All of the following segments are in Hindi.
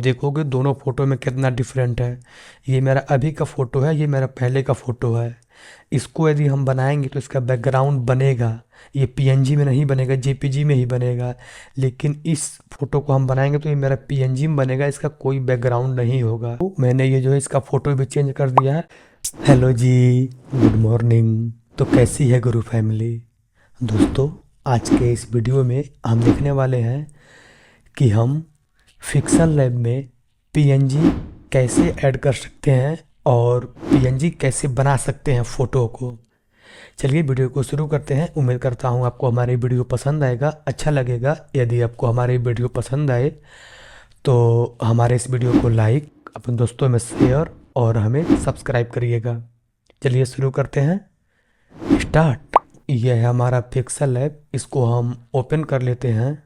देखोगे दोनों फोटो में कितना डिफरेंट है। ये मेरा अभी का फोटो है, ये मेरा पहले का फोटो है। इसको यदि हम बनाएंगे तो इसका बैकग्राउंड बनेगा, ये पीएनजी में नहीं बनेगा, जेपीजी में ही बनेगा। लेकिन इस फोटो को हम बनाएंगे तो ये मेरा पीएनजी में बनेगा, इसका कोई बैकग्राउंड नहीं होगा। तो मैंने ये जो है इसका फोटो भी चेंज कर दिया है। हेलो जी, गुड मॉर्निंग। तो कैसी है गुरु फैमिली? दोस्तों, आज के इस वीडियो में हम देखने वाले हैं कि हम फिक्शन लैब में पीएनजी कैसे ऐड कर सकते हैं और पीएनजी कैसे बना सकते हैं फ़ोटो को। चलिए वीडियो को शुरू करते हैं। उम्मीद करता हूँ आपको हमारी वीडियो पसंद आएगा, अच्छा लगेगा। यदि आपको हमारी वीडियो पसंद आए तो हमारे इस वीडियो को लाइक, अपने दोस्तों में शेयर और हमें सब्सक्राइब करिएगा। चलिए शुरू करते हैं। स्टार्ट। ये है हमारा फिक्सल लैब, इसको हम ओपन कर लेते हैं।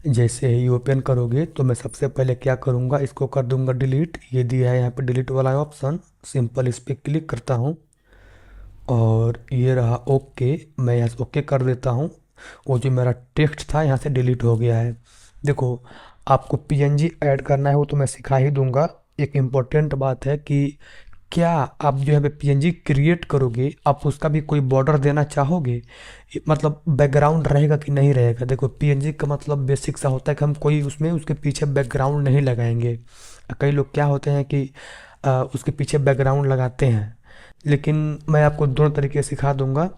जैसे ही ओपन करोगे तो मैं सबसे पहले क्या करूँगा, इसको कर दूंगा डिलीट। ये दिया है यहाँ पे डिलीट वाला ऑप्शन, सिंपल इस पर क्लिक करता हूँ और ये रहा ओके। मैं यहाँ से ओके कर देता हूँ। वो जो मेरा टेक्स्ट था यहाँ से डिलीट हो गया है। देखो, आपको पीएनजी ऐड करना है वो तो मैं सिखा ही दूंगा। एक इम्पोर्टेंट बात है कि क्या आप जो है पीएनजी क्रिएट करोगे, आप उसका भी कोई बॉर्डर देना चाहोगे? मतलब बैकग्राउंड रहेगा कि नहीं रहेगा? देखो, पीएनजी का मतलब बेसिक सा होता है कि हम कोई उसमें उसके पीछे बैकग्राउंड नहीं लगाएंगे। कई लोग क्या होते हैं कि उसके पीछे बैकग्राउंड लगाते हैं, लेकिन मैं आपको दोनों तरीके सिखा दूंगा।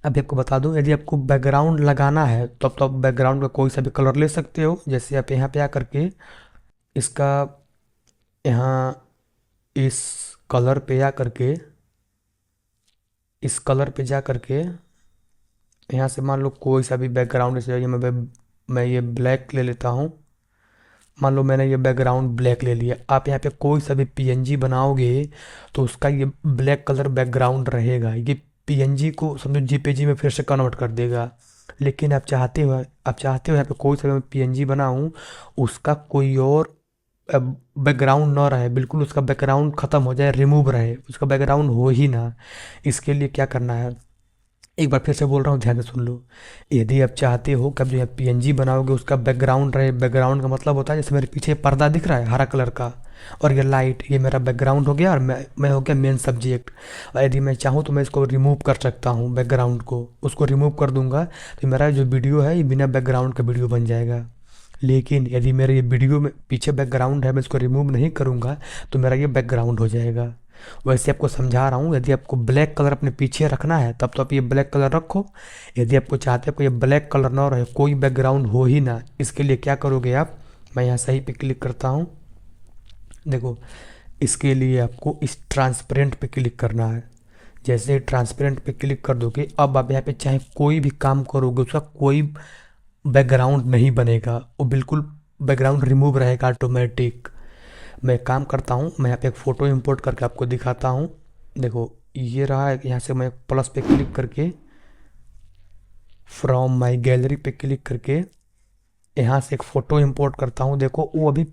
अभी आपको बता दूं, यदि आपको बैकग्राउंड लगाना है तो आप बैकग्राउंड का कोई सा भी कलर ले सकते हो। जैसे आप यहाँ पे आकर के इसका, यहाँ इस कलर पे जा करके, इस कलर पे जा करके यहाँ से मान लो कोई सा भी बैकग्राउंड, जैसे मैं ये ब्लैक ले लेता हूँ। मान लो मैंने ये बैकग्राउंड ब्लैक ले लिया। आप यहाँ पे कोई सा भी पीएनजी बनाओगे तो उसका ये ब्लैक कलर बैकग्राउंड रहेगा। ये पीएनजी को समझो जेपीजी में फिर से कन्वर्ट कर देगा। लेकिन आप चाहते हो यहाँ पे कोई सा भी पीएनजी बनाऊँ, उसका कोई और बैकग्राउंड ना रहे, बिल्कुल उसका बैकग्राउंड ख़त्म हो जाए, रिमूव रहे, उसका बैकग्राउंड हो ही ना। इसके लिए क्या करना है, एक बार फिर से बोल रहा हूँ, ध्यान से सुन लो। यदि आप चाहते हो कि आप जो है पीएनजी बनाओगे उसका बैकग्राउंड रहे, बैकग्राउंड का मतलब होता है जैसे मेरे पीछे पर्दा दिख रहा है हरा कलर का, और ये लाइट, ये मेरा बैकग्राउंड हो गया और मैं हो गया मेन सब्जेक्ट। और यदि मैं चाहूँ तो मैं इसको रिमूव कर सकता हूँ, बैकग्राउंड को उसको रिमूव कर दूंगा तो मेरा जो वीडियो है ये बिना बैकग्राउंड का वीडियो बन जाएगा। लेकिन यदि मेरे ये वीडियो में पीछे बैकग्राउंड है, मैं इसको रिमूव नहीं करूँगा तो मेरा ये बैकग्राउंड हो जाएगा। वैसे आपको समझा रहा हूँ, यदि आपको ब्लैक कलर अपने पीछे रखना है तब तो आप ये ब्लैक कलर रखो। यदि आपको चाहते हो कि ये ब्लैक कलर ना रहे, कोई बैकग्राउंड हो ही ना, इसके लिए क्या करोगे आप, मैं यहाँ सही पे क्लिक करता हूँ। देखो, इसके लिए आपको इस ट्रांसपेरेंट पे क्लिक करना है। जैसे ट्रांसपेरेंट पे क्लिक कर दोगे, अब आप यहाँ पे चाहे कोई भी काम करोगे उसका कोई बैकग्राउंड नहीं बनेगा, वो बिल्कुल बैकग्राउंड रिमूव रहेगा ऑटोमेटिक। मैं काम करता हूँ, मैं यहाँ पे एक फ़ोटो इंपोर्ट करके आपको दिखाता हूँ। देखो, ये रहा है। यहाँ से मैं प्लस पे क्लिक करके फ्रॉम माय गैलरी पे क्लिक करके यहाँ से एक फ़ोटो इंपोर्ट करता हूँ। देखो, वो अभी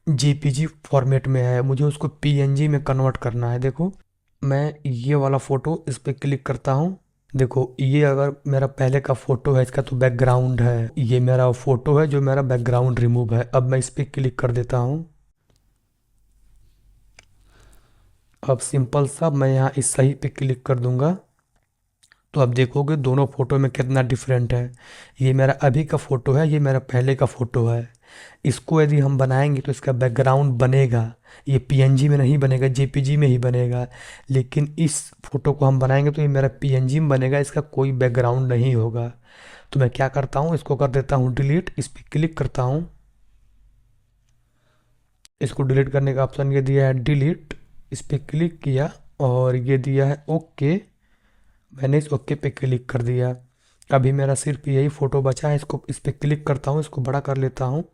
जेपीजी फॉर्मेट में है, मुझे उसको पीएनजी में कन्वर्ट करना है। देखो, मैं ये वाला फ़ोटो इस पे क्लिक करता हूँ। देखो, ये अगर मेरा पहले का फ़ोटो है, इसका तो बैकग्राउंड है, ये मेरा फ़ोटो है जो मेरा बैकग्राउंड रिमूव है। अब मैं इस पे क्लिक कर देता हूँ। अब सिंपल सा मैं यहाँ इस सही पे क्लिक कर दूंगा तो अब देखोगे दोनों फोटो में कितना डिफरेंट है। ये मेरा अभी का फ़ोटो है, ये मेरा पहले का फ़ोटो है। इसको यदि हम बनाएंगे तो इसका बैकग्राउंड बनेगा, ये पीएनजी में नहीं बनेगा, जेपीजी में ही बनेगा। लेकिन इस फोटो को हम बनाएंगे तो ये मेरा पीएनजी में बनेगा, इसका कोई बैकग्राउंड नहीं होगा। तो मैं क्या करता हूँ, इसको कर देता हूँ डिलीट, इस पर क्लिक करता हूँ। इसको डिलीट करने का ऑप्शन ये दिया है डिलीट, इस पर क्लिक किया और ये दिया है ओके। मैंने इस ओके पे क्लिक कर दिया। अभी मेरा सिर्फ यही फ़ोटो बचा है, इसको इस पे क्लिक करता हूँ, इसको बड़ा कर लेता हूँ।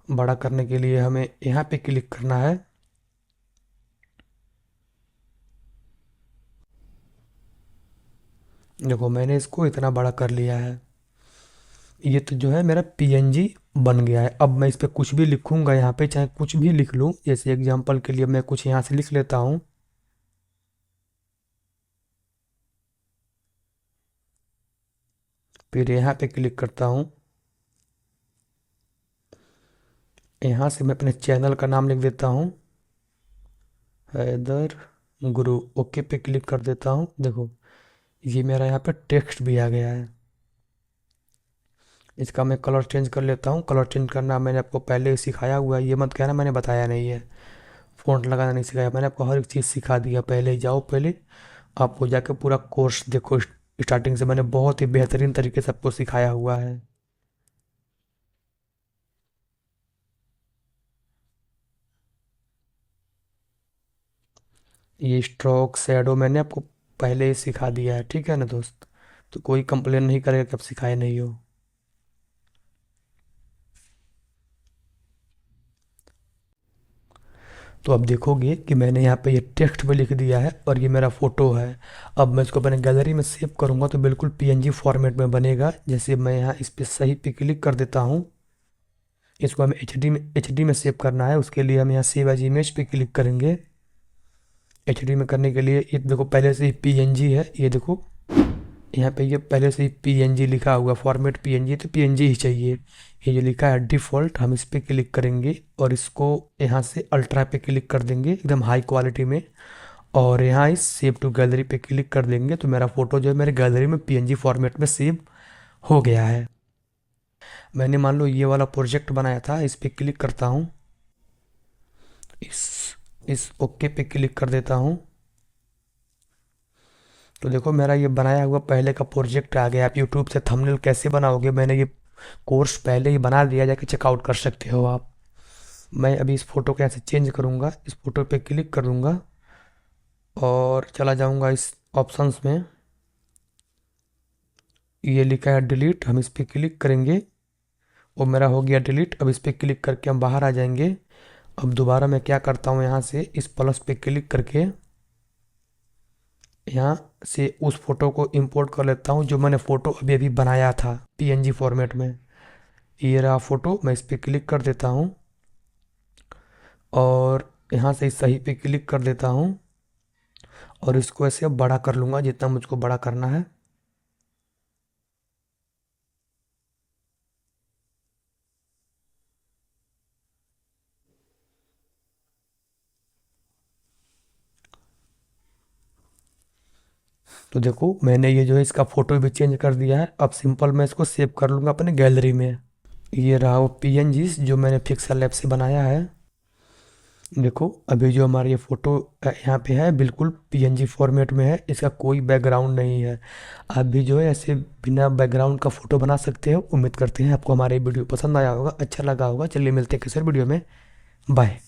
बड़ा करने के लिए हमें यहाँ पे क्लिक करना है। देखो, मैंने इसको इतना बड़ा कर लिया है। ये तो जो है मेरा पीएनजी बन गया है। अब मैं इस पे कुछ भी लिखूंगा, यहाँ पे चाहे कुछ भी लिख लूँ। जैसे एग्जांपल के लिए मैं कुछ यहाँ से लिख लेता हूँ। फिर यहाँ पे क्लिक करता हूँ। यहाँ से मैं अपने चैनल का नाम लिख देता हूँ, हैदर गुरु। ओके पे क्लिक कर देता हूँ। देखो ये मेरा यहाँ पे टेक्स्ट भी आ गया है। इसका मैं कलर चेंज कर लेता हूँ। कलर चेंज करना मैंने आपको पहले ही सिखाया हुआ है, ये मत कहना मैंने बताया नहीं है। फ़ॉन्ट लगाना नहीं सिखाया, मैंने आपको हर एक चीज़ सिखा दिया पहले ही। जाओ पहले आपको जाके पूरा कोर्स देखो, स्टार्टिंग से मैंने बहुत ही बेहतरीन तरीके से आपको सिखाया हुआ है। ये स्ट्रोक शैडो मैंने आपको पहले ही सिखा दिया है, ठीक है ना दोस्त। तो कोई कंप्लेन नहीं करेगा कि आप सिखाए नहीं हो। तो अब देखोगे कि मैंने यहाँ पे ये टेक्स्ट भी लिख दिया है और ये मेरा फ़ोटो है। अब मैं इसको अपने गैलरी में सेव करूँगा तो बिल्कुल पीएनजी फॉर्मेट में बनेगा। जैसे मैं यहाँ इस पर सही पे क्लिक कर देता हूँ। इसको हमें एचडी में सेव करना है, उसके लिए हम यहाँ सेव एज इमेज पे क्लिक करेंगे। एचडी में करने के लिए ये देखो पहले से ही पीएनजी है, ये देखो यहाँ पे ये पहले से ही पीएनजी लिखा हुआ, फॉर्मेट पीएनजी, तो पीएनजी ही चाहिए। ये जो लिखा है डिफ़ॉल्ट, हम इस पर क्लिक करेंगे और इसको यहाँ से अल्ट्रा पे क्लिक कर देंगे एकदम हाई क्वालिटी में। और यहाँ इस सेव टू गैलरी पे क्लिक कर देंगे तो मेरा फ़ोटो जो है मेरे गैलरी में पीएनजी फॉर्मेट में सेव हो गया है। मैंने मान लो ये वाला प्रोजेक्ट बनाया था, इस पे क्लिक करता हूँ, इस इस ओके पे क्लिक कर देता हूँ। तो देखो मेरा ये बनाया हुआ पहले का प्रोजेक्ट आ गया। आप यूट्यूब से थंबनेल कैसे बनाओगे, मैंने ये कोर्स पहले ही बना दिया, जाके चेकआउट कर सकते हो आप। मैं अभी इस फ़ोटो को ऐसे चेंज करूँगा, इस फोटो पे क्लिक कर दूँगा और चला जाऊँगा इस ऑप्शंस में। ये लिखा है डिलीट, हम इस पर क्लिक करेंगे, वो मेरा हो गया डिलीट। अब इस पर क्लिक करके हम बाहर आ जाएंगे। अब दोबारा मैं क्या करता हूँ, यहाँ से इस प्लस पे क्लिक करके यहाँ से उस फोटो को इंपोर्ट कर लेता हूँ जो मैंने फ़ोटो अभी अभी बनाया था पीएनजी फॉर्मेट में। ये रहा फ़ोटो, मैं इस पर क्लिक कर देता हूँ और यहाँ से इस सही पे क्लिक कर देता हूँ और इसको ऐसे बड़ा कर लूँगा जितना मुझको बड़ा करना है। तो देखो मैंने ये जो है इसका फ़ोटो भी चेंज कर दिया है। अब सिंपल मैं इसको सेव कर लूँगा अपने गैलरी में। ये रहा वो पीएनजी जो मैंने पिक्सेल लैब से बनाया है। देखो अभी जो हमारा ये फ़ोटो यहाँ पे है बिल्कुल पीएनजी फॉर्मेट में है, इसका कोई बैकग्राउंड नहीं है। आप भी जो है ऐसे बिना बैकग्राउंड का फ़ोटो बना सकते हो। उम्मीद करते हैं आपको हमारे वीडियो पसंद आया होगा, अच्छा लगा होगा। चलिए मिलते हैं किसी और वीडियो में, बाय।